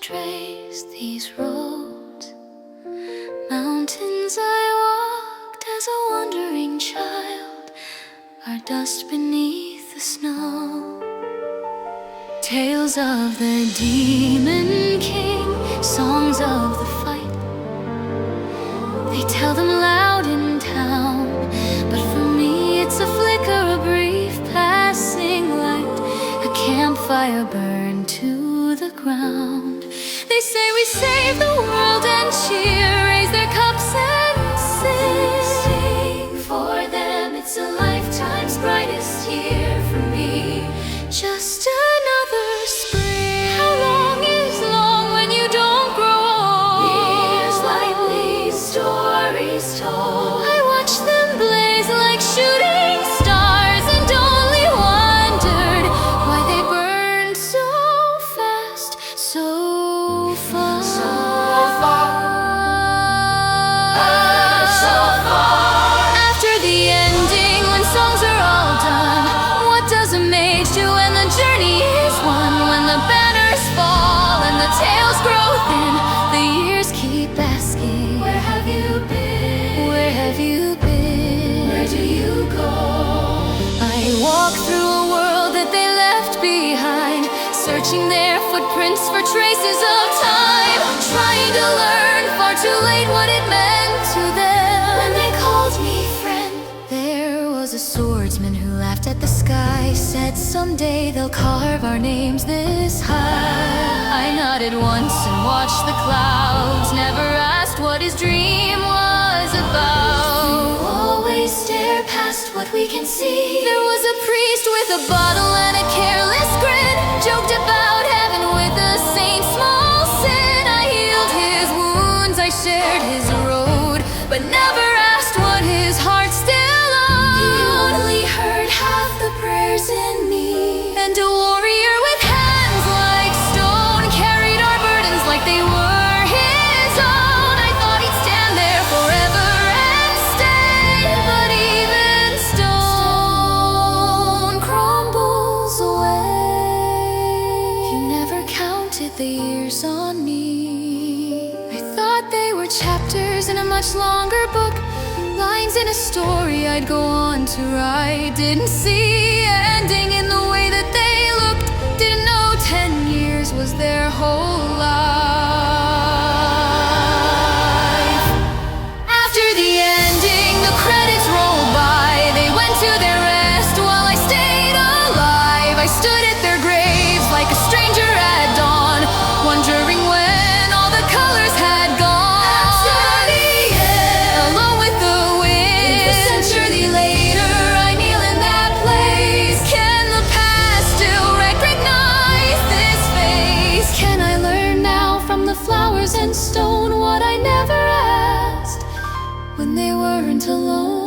traced these roads, mountains I walked as a wandering child, are dust beneath the snow. Tales of the demon king, songs of the fight, they tell them loud in town, but for me it's a flicker, a brief passing light, a campfire burned to the ground. They say we save the world and cheer, raise their cups and sing. For them it's a lifetime's brightest year, for me just another spring. How long is long when you don't grow old? Years like these, stories told. I watch them blaze like shooting stars and only wondered why they burned so fast, so far, so far, so far. After the ending, when songs are all done, what does a mage do when the journey is won? When the banners fall and the tales grow thin, the years keep asking, where have you been? Where have you been? Where do you go? I walk through a world that they left behind, searching their footprints for traces of time, trying to learn far too late what it meant to them when they called me friend. There was a swordsman who laughed at the sky, said someday they'll carve our names this high. I nodded once and watched the clouds, never asked what his dream was about. You always stare past what we can see. There was a priest with a bottle and a careless grin, joked about heaven with a saint's small sin. I healed his wounds, I shared his road, but never asked what his heart still owed. He only heard half the prayers in me, and a warrior with hands like stone carried our burdens like they were his own. I thought he'd stand there forever and stay, but even stone crumbles away. You never counted the years on me. I thought they were chapters in a much longer book, lines in a story I'd go on to write. Didn't see ending in the way that they looked, didn't know 10 years was their whole life. After the ending, the credits rolled by, they went to their rest while I stayed alive. I stood at their graves like a stranger at dawn, wondering when all the colors had gone. After the end, alone with the wind, a century later I kneel in that place. Can the past still recognize this face? Can I learn now from the flowers and stone what I never asked when they weren't alone?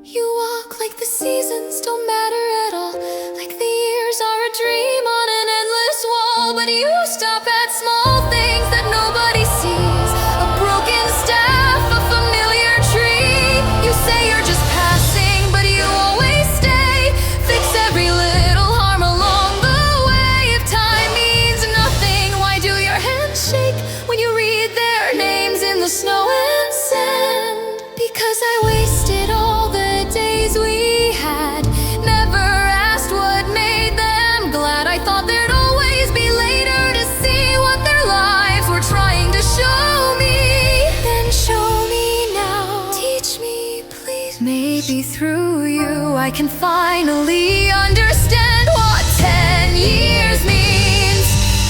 You walk like the seasons don't matter at all, like the years are a dream on an endless wall. But you stop at small things that nobody sees, a broken staff, a familiar tree. You say you're just passing, but you always stay, fix every little harm along the way. If time means nothing, why do your hands shake when you read their names in the snow and sand? Because I wasted all the days we had, never asked what made them glad. I thought there'd always be later to see what their lives were trying to show me. Then show me now, teach me please. Maybe through you I can finally understand what 10 years means.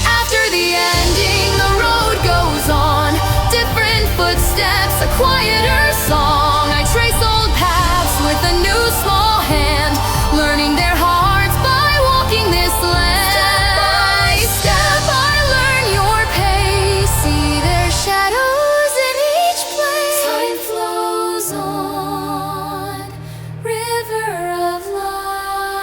After the ending, the road goes on, different footsteps, a quieter song. I trace old paths with a new small hand, learning their hearts by walking this land. Step by step I learn your pace, see their shadows in each place. Time flows on, river of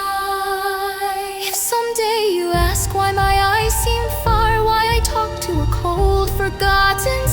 life. If someday you ask why my eyes seem far, why I talk to a cold, forgotten